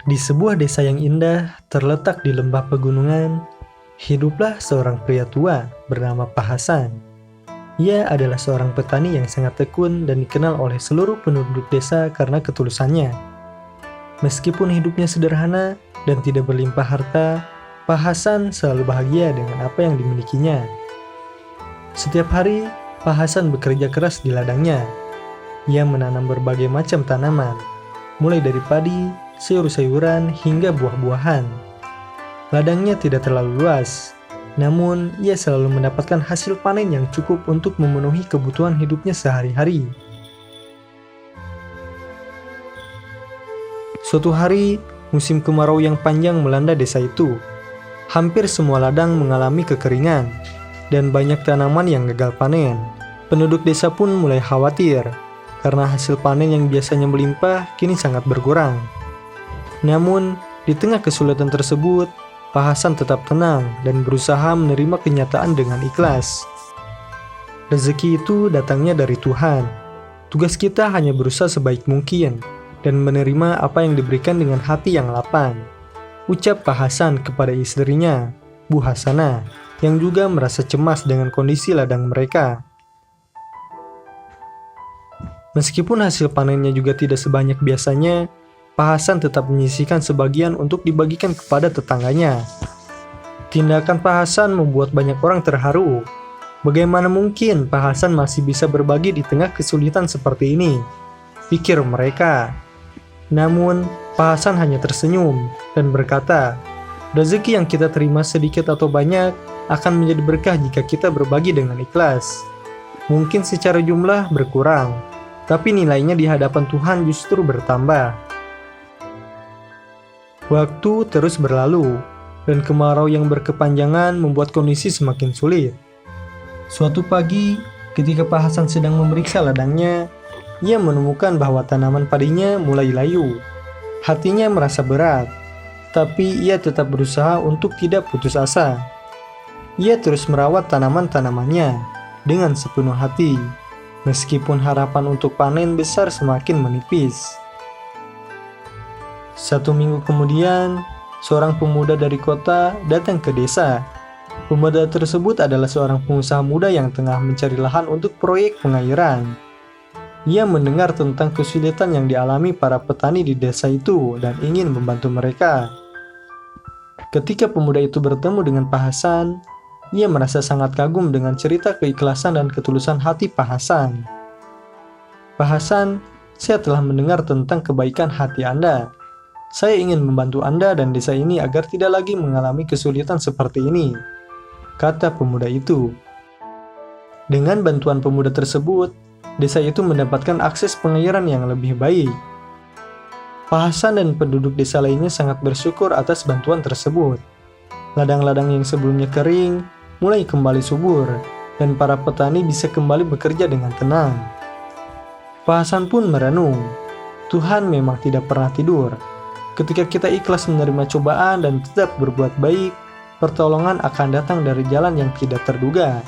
Di sebuah desa yang indah, terletak di lembah pegunungan, hiduplah seorang pria tua bernama Pak Hasan. Ia adalah seorang petani yang sangat tekun dan dikenal oleh seluruh penduduk desa karena ketulusannya. Meskipun hidupnya sederhana dan tidak berlimpah harta, Pak Hasan selalu bahagia dengan apa yang dimilikinya. Setiap hari, Pak Hasan bekerja keras di ladangnya. Ia menanam berbagai macam tanaman, mulai dari padi, sayur-sayuran, hingga buah-buahan. Ladangnya tidak terlalu luas, namun ia selalu mendapatkan hasil panen yang cukup untuk memenuhi kebutuhan hidupnya sehari-hari. Suatu hari, musim kemarau yang panjang melanda desa itu. Hampir semua ladang mengalami kekeringan, dan banyak tanaman yang gagal panen. Penduduk desa pun mulai khawatir, karena hasil panen yang biasanya melimpah kini sangat berkurang. Namun, di tengah kesulitan tersebut, Pak Hasan tetap tenang dan berusaha menerima kenyataan dengan ikhlas. Rezeki itu datangnya dari Tuhan. Tugas kita hanya berusaha sebaik mungkin dan menerima apa yang diberikan dengan hati yang lapang. Ucap Pak Hasan kepada istrinya, Bu Hasanah, yang juga merasa cemas dengan kondisi ladang mereka. Meskipun hasil panennya juga tidak sebanyak biasanya, Pak Hasan tetap menyisihkan sebagian untuk dibagikan kepada tetangganya. Tindakan Pak Hasan membuat banyak orang terharu. Bagaimana mungkin Pak Hasan masih bisa berbagi di tengah kesulitan seperti ini? Pikir mereka. Namun, Pak Hasan hanya tersenyum dan berkata, rezeki yang kita terima sedikit atau banyak akan menjadi berkah jika kita berbagi dengan ikhlas. Mungkin secara jumlah berkurang, tapi nilainya di hadapan Tuhan justru bertambah. Waktu terus berlalu, dan kemarau yang berkepanjangan membuat kondisi semakin sulit. Suatu pagi, ketika Pak Hasan sedang memeriksa ladangnya, ia menemukan bahwa tanaman padinya mulai layu. Hatinya merasa berat, tapi ia tetap berusaha untuk tidak putus asa. Ia terus merawat tanaman-tanamannya dengan sepenuh hati, meskipun harapan untuk panen besar semakin menipis. 1 minggu kemudian, seorang pemuda dari kota datang ke desa. Pemuda tersebut adalah seorang pengusaha muda yang tengah mencari lahan untuk proyek pengairan. Ia mendengar tentang kesulitan yang dialami para petani di desa itu dan ingin membantu mereka. Ketika pemuda itu bertemu dengan Pak Hasan, ia merasa sangat kagum dengan cerita keikhlasan dan ketulusan hati Pak Hasan. Pak Hasan, saya telah mendengar tentang kebaikan hati Anda. Saya ingin membantu Anda dan desa ini agar tidak lagi mengalami kesulitan seperti ini, kata pemuda itu. Dengan bantuan pemuda tersebut, desa itu mendapatkan akses pengairan yang lebih baik. Pak Hasan dan penduduk desa lainnya sangat bersyukur atas bantuan tersebut. Ladang-ladang yang sebelumnya kering mulai kembali subur, dan para petani bisa kembali bekerja dengan tenang. Pak Hasan pun merenung, Tuhan memang tidak pernah tidur. Ketika kita ikhlas menerima cobaan dan tetap berbuat baik, pertolongan akan datang dari jalan yang tidak terduga.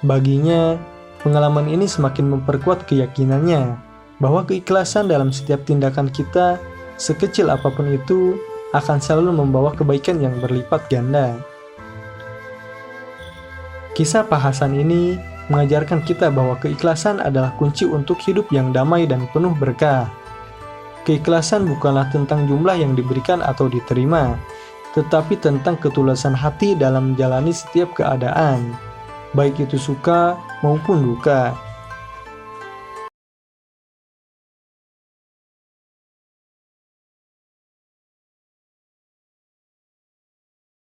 Baginya, pengalaman ini semakin memperkuat keyakinannya bahwa keikhlasan dalam setiap tindakan kita, sekecil apapun itu, akan selalu membawa kebaikan yang berlipat ganda. Kisah Pak Hasan ini mengajarkan kita bahwa keikhlasan adalah kunci untuk hidup yang damai dan penuh berkah. Keikhlasan bukanlah tentang jumlah yang diberikan atau diterima, tetapi tentang ketulusan hati dalam menjalani setiap keadaan, baik itu suka maupun duka.